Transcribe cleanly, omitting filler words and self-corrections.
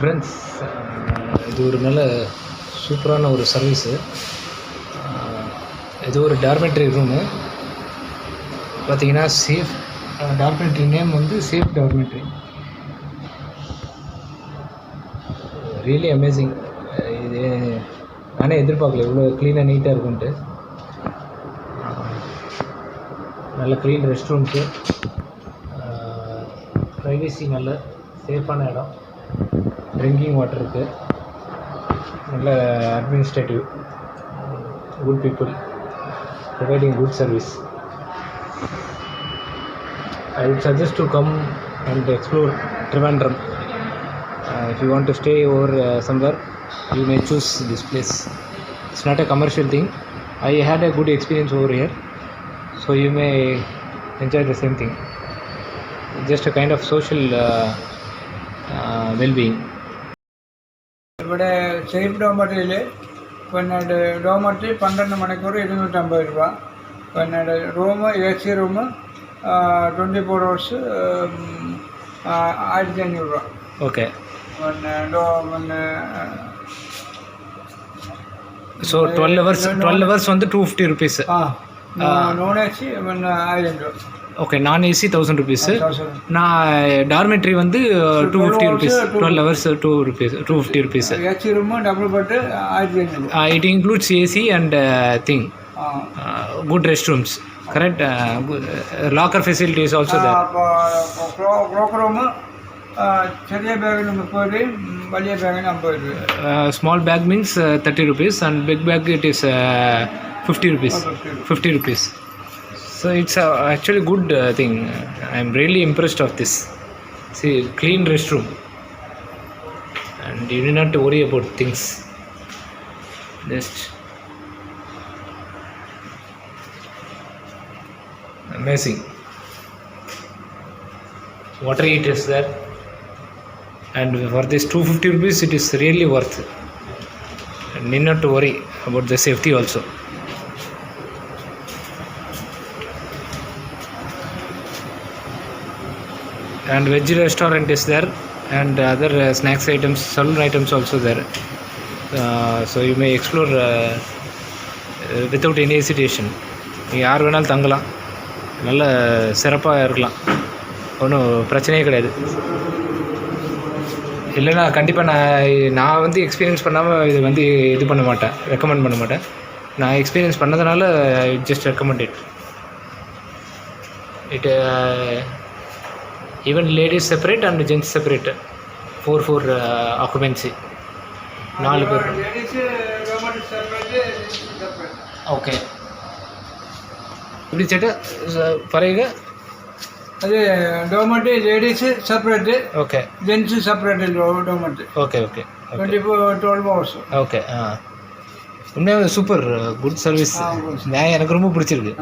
Friends, இது ஒரு நல்ல சூப்பரான ஒரு சர்வீஸு. இது ஒரு டார்மெட்ரி ரூமு. பார்த்தீங்கன்னா சேஃப் டார்மெட்ரி நேம் வந்து சேஃப் டார்மெட்ரி. Really amazing. இது நானே எதிர்பார்க்கல இவ்வளோ க்ளீனாக நீட்டாக இருக்குன்ட்டு. நல்ல க்ளீன் ரெஸ்ட் ரூம்ஸு, ப்ரைவசி, நல்ல சேஃபான இடம், ட்ரிங்கிங் வாட்டர் இருக்குது, நல்ல administrative, good people, providing good service. I would suggest to come and explore Trivandrum. If you want to stay over somewhere, you may choose this place. It's not a commercial thing. I had a good experience over here, so you may enjoy the same thing. Just a kind of social well-being. ഇവിടെ safe ഡോമറ്ററിയിൽ പിന്നെ ഡോമറ്ററി 12 മണിക്കൂർ 250 രൂപ. പിന്നെ room AC room 24 hours 1500 രൂപ. Okay. പിന്നെ so 12 hours வந்து 250 rupees. Non AC പിന്നെ 1000 രൂപ. ஓகே, நான் AC 1000 rupees. நான் டார்மெட்ரி வந்து 250 rupees. 12 hours 250 rupees. AC room double bed 1500. It includes AC and thing. Good restrooms, correct. Locker facility is also there. Cloak room ചെറിയ ബാഗിന് 30 രൂപയും വലിയ ബാഗിന് 50 രൂപ. Small bag means 30 rupees and big bag it is 50 rupees. 50 rupees. So it's actually good thing. I'm really impressed of this. See, clean restroom, and you do not worry about things. Just amazing. Water heater is there, and for this 250 rupees it is really worth. And need not to worry about the safety also. And veg restaurant is there, and other snacks items, saloon items also there. So you may explore without any hesitation. யார் வேணாலும் தங்கலாம், நல்ல சிறப்பாக இருக்கலாம், ஒன்றும் பிரச்சனையே கிடையாது. இல்லைன்னா கண்டிப்பாக நான் வந்து எக்ஸ்பீரியன்ஸ் பண்ணாமல் இது வந்து இது பண்ண மாட்டேன், ரெக்கமெண்ட் பண்ண மாட்டேன். நான் எக்ஸ்பீரியன்ஸ் பண்ணதுனால just recommend it. Even ladies separate and gents separate. 4 occupancy. 4 பேர். ஓகே, இப்படி சேட்டா பரேங்க. அது dormitory ladies separate, okay, gents separate dormitory. Okay okay 12 hours. Okay. உண்மையாக சூப்பர் குட் சர்வீஸ். எனக்கு ரொம்ப பிடிச்சிருக்கு.